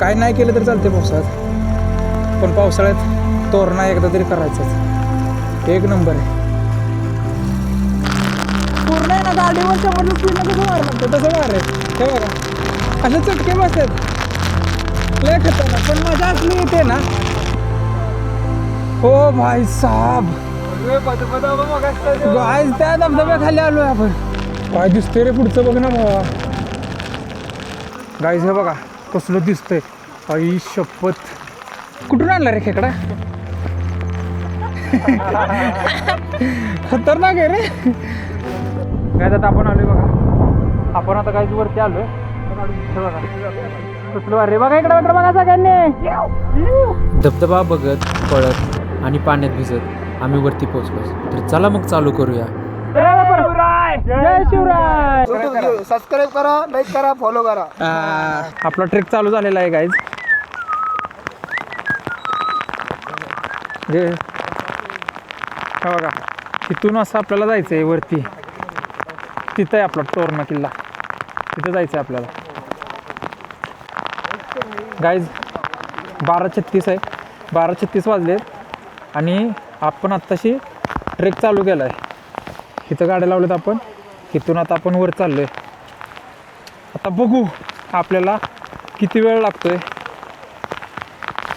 काय नाही केलं तर चालते पावसाळ्यात, पण पावसाळ्यात तोरणा एकदा तरी करायचाच. एक नंबर आहे. पूर्ण आहे ना गाडीवर समोर स्पीडनं कसं मार लागतं तसं मार आहे. हे बघा असं चटके बसतात, लय खतरनाक, पण मजा असली येते ना. हो भाई साहब, गाईज त्या धबधब्याखाली आलोय आपण. काय दिसतंय रे पुढचं बघ ना भावा. गाईज हे बघा कसलं दिसतंय. आई शपथ, कुठून आणला रे खेकडा? खतरनाक आहे रे. काय आता आपण आलोय बघा, आपण आता गाईज वरती आलोय. कसलं अरे बघा इकडे बघा सगळ्यांनी. धबधबा बघत पळत आणि पाण्यात भिजत आम्ही वरती पोहोचलो. तर चला मग चालू करूया. जय शिवराय. सबस्क्राईब करा, लाईक करा, फॉलो करा. आपला ट्रेक चालू झालेला आहे गाईज. हे बघा तिथून असं आपल्याला जायचं आहे वरती. तिथं आहे आपला तोरणा किल्ला, तिथं जायचं आहे आपल्याला. गाईज 12:36 आहे, 12:36 वाजले आणि आपण आत्ताशी ट्रेक चालू केला आहे. इथं गाड्या लावल्यात आपण. इथून आता आपण वर चाललो आहे. आता बघू आपल्याला किती वेळ लागतोय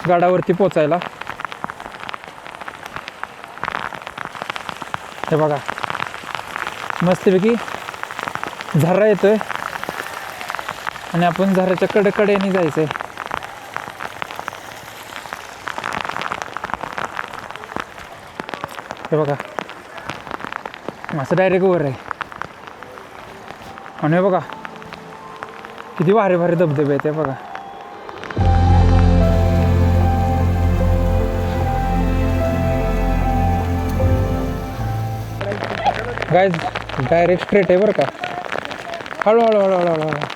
गडावरती पोचायला. हे बघा मस्तपैकी झरा येतोय आणि आपण झऱ्याच्या कडेकडेने जायचंय. हे बघा असं डायरेक्ट वर आहे. आणि हे बघा किती भारी भारी धबधबे आहेत. हे बघा गाईज डायरेक्ट स्ट्रेट आहे बरं का. हळूहळू हळूहळू हळूहळू.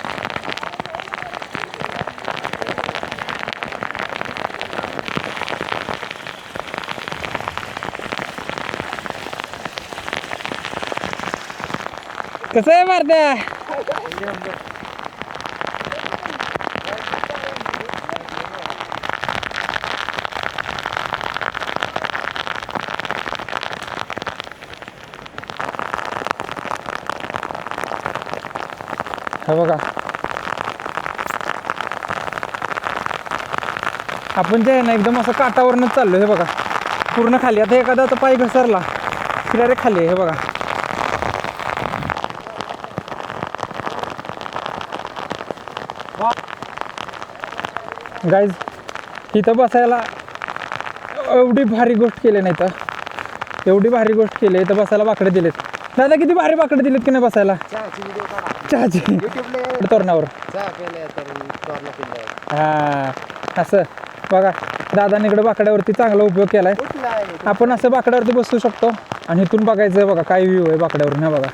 कसं आहे मारत्या? हे बघा आपण जे आहे ना एकदम असं काठावरनच चाललो. हे बघा पूर्ण खाली. आता एखादा पाय घसरला की डायरेक्ट खाली आहे. हे बघा गाईज इथं बसायला एवढी भारी गोष्ट केली नाही तर, एवढी भारी गोष्ट केली. इथं बसायला बाकडे दिलेत. दादा किती भारी बाकडे दिलेत की नाही बसायला. चहाची तोरणावर. हा असं बघा दादाने इकडे बाकड्यावरती चांगला उपयोग केलाय. आपण असं बाकड्यावरती बसू शकतो आणि इथून बघायचं बघा काय व्ह्यू आहे बाकड्यावरून. हे बघा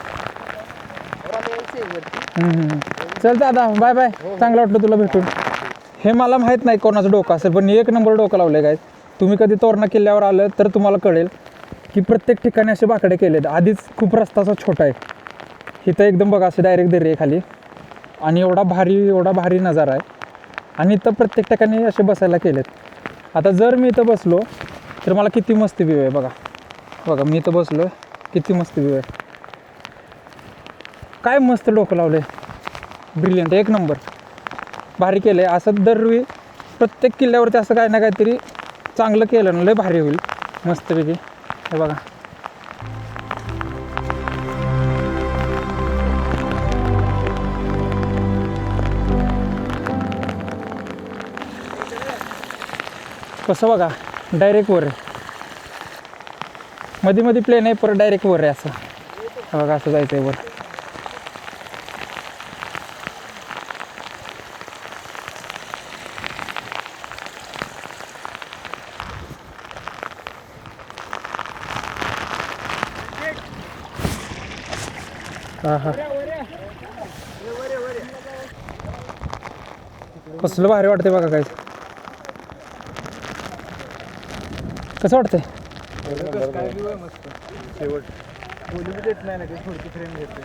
चल दादा बाय बाय. चांगलं वाटलं तुला भेटून. हे मला माहीत नाही कोणाचं डोकं असेल, पण एक नंबर डोकं लावलं काय. तुम्ही कधी तोरणा किल्ल्यावर आलं तर तुम्हाला कळेल की प्रत्येक ठिकाणी असे बाकडे केलेत. आधीच खूप रस्ता असा छोटा आहे. इथं एकदम बघा असं डायरेक्ट दरी आहे खाली आणि एवढा भारी नजारा आहे. आणि इथं प्रत्येक ठिकाणी असे बसायला केलेत. आता जर मी इथं बसलो तर मला किती मस्त व्ह्यू आहे. बघा बघा मी इथं बसलो, किती मस्त व्ह्यू आहे. काय मस्त डोकं लावलं आहे. ब्रिलियंट, एक नंबर भारी केलं आहे. असं दरवेळी प्रत्येक किल्ल्यावरती असं काय ना काहीतरी चांगलं केलं ना लय भारी होईल मस्तपैकी. हे बघा कसं बघा डायरेक्ट वर आहे. मध्ये मध्ये प्लेन आहे, परत डायरेक्ट वर आहे. असं बघा असं जायचं आहे वर. हा हा कसलं भारी वाटते बघा. काय कसं वाटतंय.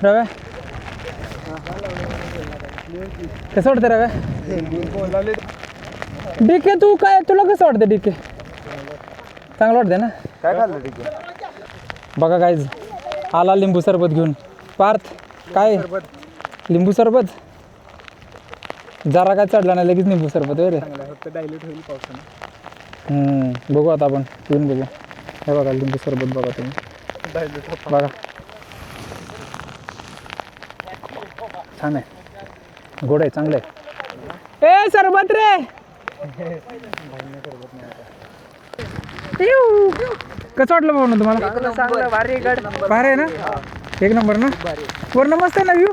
रव्या कसं वाटतं रव्या. डीके तू काय तुला कसं वाटतं डीके चांगलं वाटतंय ना काय खाल्लं ठीक बघा काय आला लिंबू सरबत घेऊन पार्थ काय लिंबू सरबत जरा काय चढला नाही लगेच लिंबू सरबत रे फक्त डायल्यूट होईल पावसानं बघू आता आपण पिऊन बघू हे बघा लिंबू सरबत बघा तुम्ही डायल्यूट बघा छान आहे गोड आहे चांगलं आहे ए सरबत रे कसं वाटलं भाऊ ना तुम्हाला चांगलं भारी गड भारी आहे ना एक नंबर ना वरनं मस्त आहे ना व्ह्यू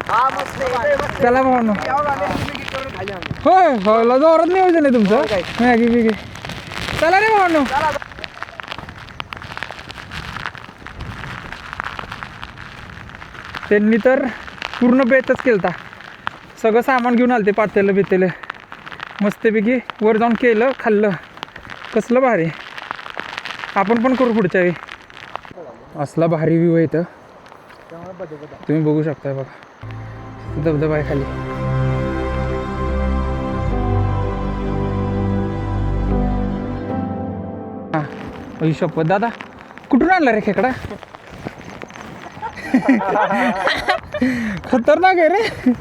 चला भाऊ ना होय हो जोरात नियोजन आहे तुमचं मॅगी बिगी चला रे भाऊ त्यांनी तर पूर्ण बेतच केलता सगळं सामान घेऊन आलं ते पातेलं बितेलं मस्तपैकी वर जाऊन केलं खाल्लं कसलं भारी आपण पण करू पुढच्या वेळी असला भारी व्ह्यू आहे इथं तुम्ही बघू शकता बघा धबधबा आहे खाली हां शपथ दादा कुठून आणला रे खेकडा खतरनाक आहे रे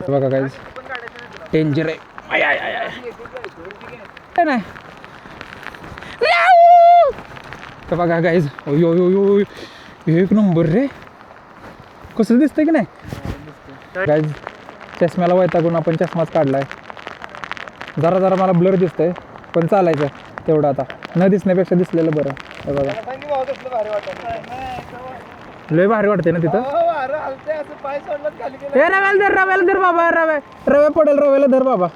बघा काय डेंजर आहे नाही तर बघा गाईज यो यो यो एक नंबर रे कसं दिसतंय की नाही गाईज चष्म्याला वैतागून आपण चष्माच काढलाय जरा जरा मला ब्लर दिसतंय पण चालायचं तेवढं आता न दिसण्यापेक्षा दिसलेलं बरं हे बघा लय भारी वाटते ना तिथं हे रव्याला धर बाबा रव्या पडेल रव्याला धर बाबा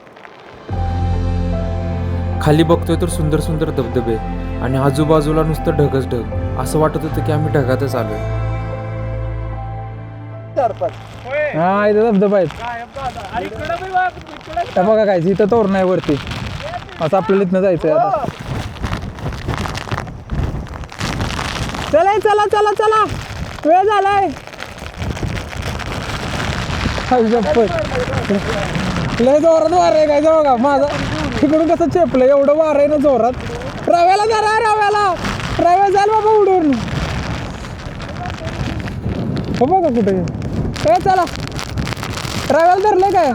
खाली बघतोय तर सुंदर सुंदर धबधबे आणि आजूबाजूला नुसतं ढगच ढग असं वाटत होतं की आम्ही ढगातच आलोय हा इथं धबधबा आहेत त्या बघा काय इथं तोरण आहे वरती असं आपल्याला इथनं जायचंय आता चला चला चला चला वेळ झालाय लय जोरात वार आहे काय बघा माझं तिकडून कसं चेपलं एवढं वार आहे ना जोरात रव्याला जरा रव्या जाल बाबा उडून हो बघा कुठे काय चला रव्याला धरलंय काय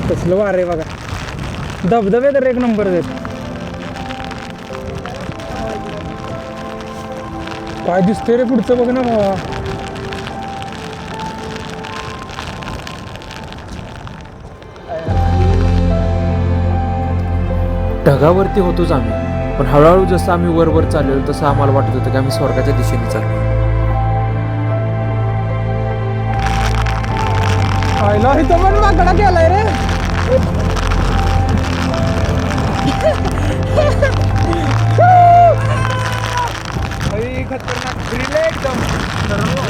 कसलं वार आहे बघा धबधबे तर एक नंबर देत काय दिसतंय रे पुढचं बघ ना भावा ढगावरती होतोच आम्ही पण हळूहळू जसं आम्ही वर वर चाललो तसं आम्हाला वाटत होतं की आम्ही स्वर्गाच्या दिशेने चाललो आयला इथं पण माकडा केलाय रे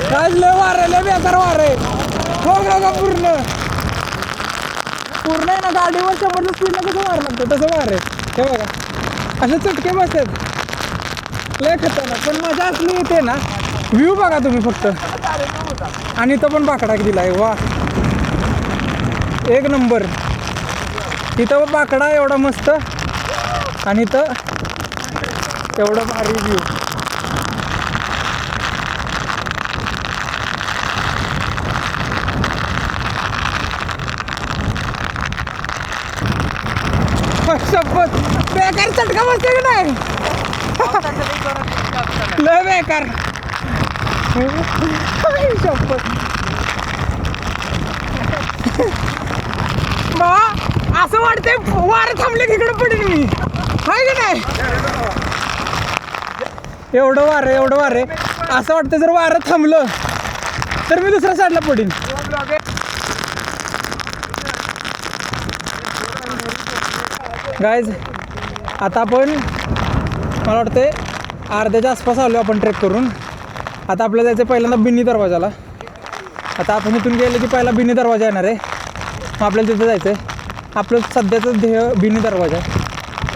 काय लय वार आहे लय बेकार वार आहे हो का पूर्ण आहे ना गाडीवर 100 स्पीडनं कसं वार लागतं तसं वार आहे हे बघा असे चटके बसतात लय खतरनाक पण मजा असली इथे ना व्ह्यू बघा तुम्ही फक्त आणि इथं पण बाकडा दिलाय वा एक नंबर इथं बाकडा एवढा मस्त आणि इथं एवढं भारी व्ह्यू शपथ बेकार चटका बसते की नाही लय बेकार शपथ बा असं वाटतंय वारं थांबले तिकडे पडेल मी हाय की नाही एवढं वारं असं वाटतं जर वारं थांबलं तर मी दुसऱ्या साईडला पडेन गाईज आता आपण मला वाटते अर्ध्याच्या आसपास आलो आपण ट्रेक करून आता आपल्याला जायचं पहिल्यांदा बिन्नी दरवाजाला आता आपण इथून गेले की पहिला बिन्नी दरवाजा येणार आहे मग आपल्याला तिथं जायचं आहे आपलं सध्याचं ध्येय बिनी दरवाजा आहे.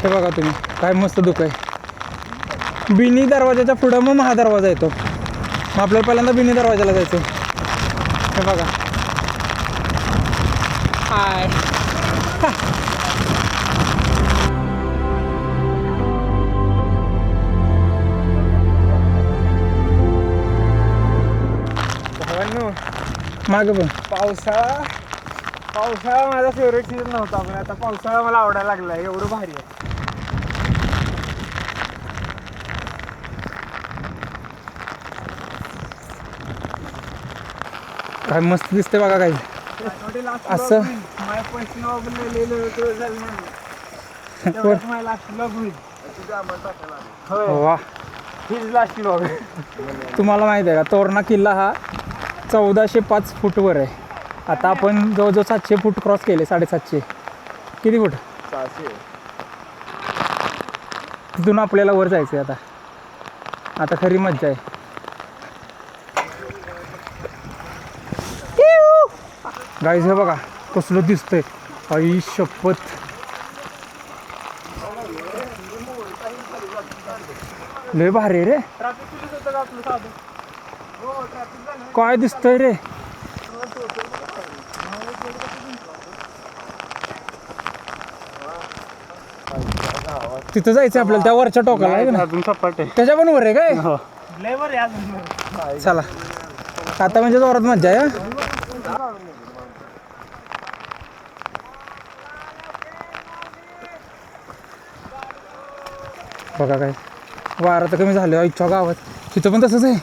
हे बघा तुम्ही काय मस्त दुःख आहे. बिनी दरवाजाच्या पुढं मग महादरवाजा येतो. मग आपल्याला पहिल्यांदा बिनी दरवाजाला जायचं. हे बघा हाय भावांनो, मागं पण पावसाळा माझा फेवरेट सीझन नव्हता, पण आता पावसाळा मला आवडायला लागला. एवढं भारी आहे. काय मस्त दिसते बघा काय असं. वा तुम्हाला माहिती आहे का तोरणा किल्ला हा 1405 फूटवर आहे. आता आपण जवळजवळ 700 फूट क्रॉस केले. 750 किती फूट तिथून आपल्याला वर जायचं आहे. आता खरी मज्जा आहे. गाईज हे बघा कसलं दिसतंय. आई शपथ लय भारी रे. काय दिसतंय रे. तिथं जायचं आपल्याला त्या वरच्या टोकाला आहे ना. अजून सपाट आहे. त्याच्या पण वर आहे काय. लेवर आहे. चला आता म्हणजे जोरात मज्जा आहे. बघा काय वारा तर कमी झालं इच्छा गावात. तिथं पण तसंच आहे.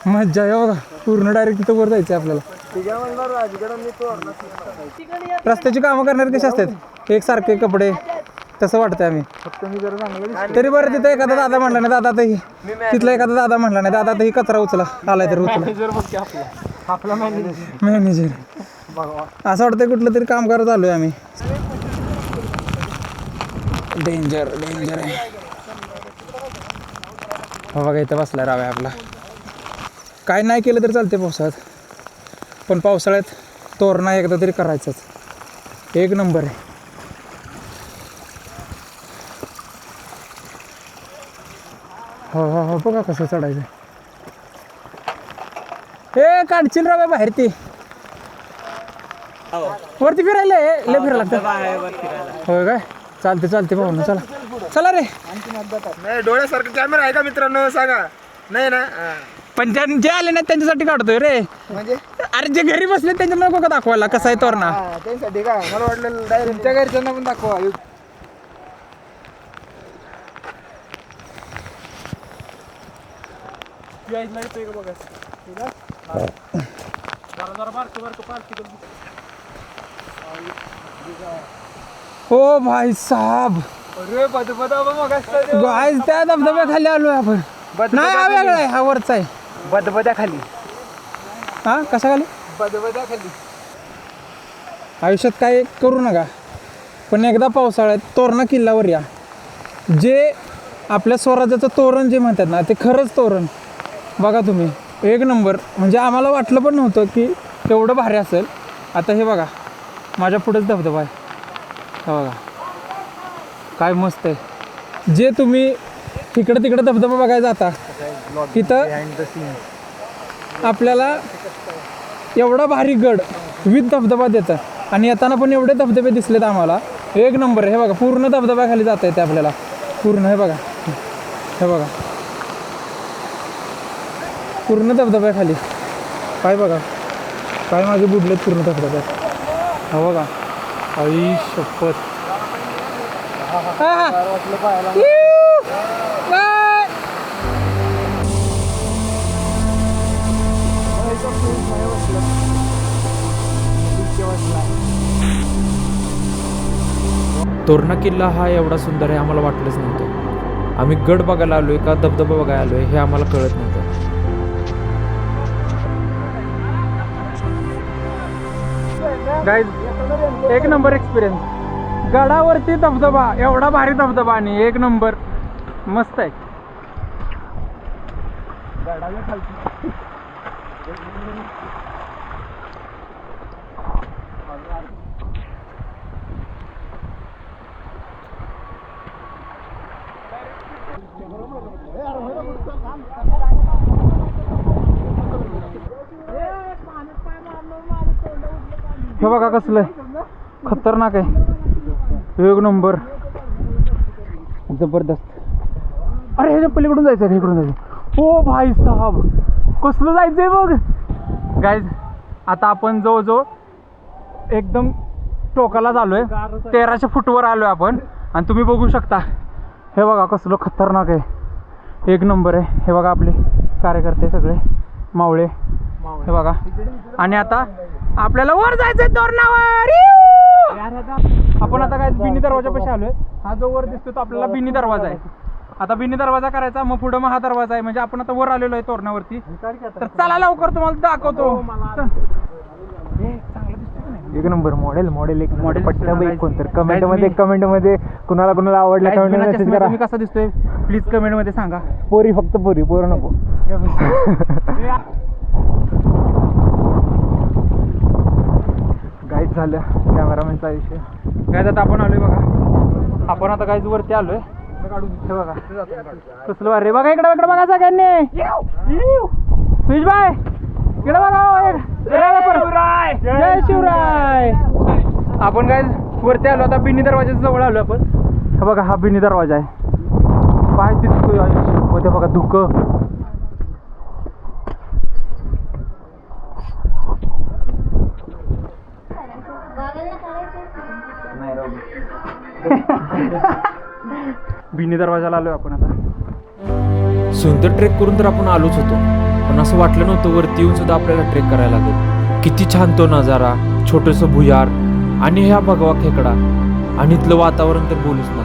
मज्जा आहे बघा. पूर्ण डायरेक्ट तिथं वर जायचं आपल्याला. रस्त्याची कामं करणारे कसे असतात एकसारखे कपडे तसं वाटतंय आम्ही. तरी बरं तिथं एखादा दादा म्हणला नाही. दादा तही तिथला एखादा दादा म्हणला नाही. दादा तही कचरा उचला आलाय तर उचला. आपला मॅनेजर असं वाटतंय कुठलं तरी काम करत आलोय आम्ही. डेंजर आहे. बघा इथं बसला राव आपला. काय नाही केलं तरी चालते पावसाळ्यात, पण पावसाळ्यात तोरणा एकदा तरी करायचंच. एक नंबर आहे. हो बघा कसं चढायचं. हे काढशील राव बाहेर ती वरती फिरायला लय फिरायला लागतं. होय काय चालते भाऊ ना. चला रे. नाही डोळ्यासारखं कॅमेरा आहे का मित्रांनो सांगा. नाही ना पण जे आले नाही त्यांच्यासाठी काढतोय रे. म्हणजे अरे जे घरी बसले त्यांच्या नको का दाखवायला कसा आहे तोरणा. त्यांच्यासाठी का मला वाटलं डायरेक्ट तुमच्या घरच्यांना पण दाखवा. ओ भाई साहब अरे गाईज त्या धबधब्याखाली आलोय आपण. नाही हा वेगळा आहे. हा वरचा आहे. बदबद्या खाली. हा कसा खाली. बदबद्या खाली. आयुष्यात काय करू नका, पण एकदा पावसाळ्यात तोरणा किल्ल्यावर या. जे आपल्या स्वराज्याचं तोरण जे म्हणतात ना ते खरंच तोरण बघा तुम्ही. एक नंबर. म्हणजे आम्हाला वाटलं पण नव्हतं की तेवढं भारी असेल. आता हे बघा माझ्या पुढेच धबधबा आहे. हे बघा काय मस्त आहे. जे तुम्ही तिकडे धबधबा बघायला जाता तिथं आपल्याला एवढा भारी गड विथ धबधबा देतं. आणि येताना पण एवढे धबधबे दिसलेत आम्हाला. एक नंबर. हे बघा पूर्ण धबधब्याखाली जाता येते आपल्याला पूर्ण. हे बघा पूर्ण धबधब्याखाली. काय बघा काय माझे बुडलेत पूर्ण धबधब्यात. हो बघा आई शपथ. तोरणा किल्ला हा एवढा सुंदर आहे आम्हाला वाटलंच नव्हतं. आम्ही गड बघायला आलोय का धबधबा बघायला आलोय हे आम्हाला कळत नव्हतं. गाईज एक नंबर एक्सपिरियन्स. गडावरती धबधबा एवढा भारी धबधबा आणि एक नंबर मस्त आहे. हे बघा कसलं आहे, खतरनाक आहे, एक नंबर, जबरदस्त. अरे ह्याच्या पलीकडून जायचं का इकडून जायचं? ओ भाई साहब, कसलं जायचंय बघ गाईज. आता आपण जवळजवळ एकदम टोकाला आलोय, 1300 फूटवर आलोय आपण. आणि तुम्ही बघू शकता, हे बघा कसलं खतरनाक आहे, एक नंबर आहे. हे बघा आपले कार्यकर्ते सगळे मावळे, हे बघा. आणि आता आपल्याला वर जायचंय तोरणावर. आपण आता काय बिनी दरवाजापाशी आलोय. हा जो वर दिसतो तो आपल्याला बिनी दरवाजा आहे. आता बिनी दरवाजा करायचा, मग पुढं मग हा दरवाजा आहे. म्हणजे आपण आता वर आलेलो आहे तोरणावरती. तर चला लवकर तुम्हाला दाखवतो. एक नंबर मॉडेल एक मॉडेल पटलं बाई. कोणतर कमेंट मध्ये कुणाला आवडलं कमेंट मध्ये मेसेज करा. मी कसा दिसतोय प्लीज कमेंट मध्ये सांगा. पोरी फक्त पोरं नको. गाईड झालं कॅमेरामॅनचा विषय. काय आता आपण आलोय बघा, आपण आता काय वरती आलोय. हे बघा कसलं वारे बघा, इकडे बघा सगळ्यांनी. सुरेश भाई इकडे बघा, जय शिवराय. आपण काय वरती आलो, आता बिनी दरवाजाच्या जवळ आलो आपण. हे बघा हा बिनी दरवाजा आहे. पाय दिसतोय मध्ये बघा धुकं. बिनी दरवाजाला आलोय आपण आता. सुंदर ट्रेक करून तर आपण आलोच होतो, पण असं वाटलं नव्हतं वरती येऊन सुद्धा आपल्याला ट्रेक करायला लागेल. किती छान तो नजारा, छोटंसं भुयार आणि ह्या भगवा खेकडा आणि इथलं वातावरण तर बोलूच नका.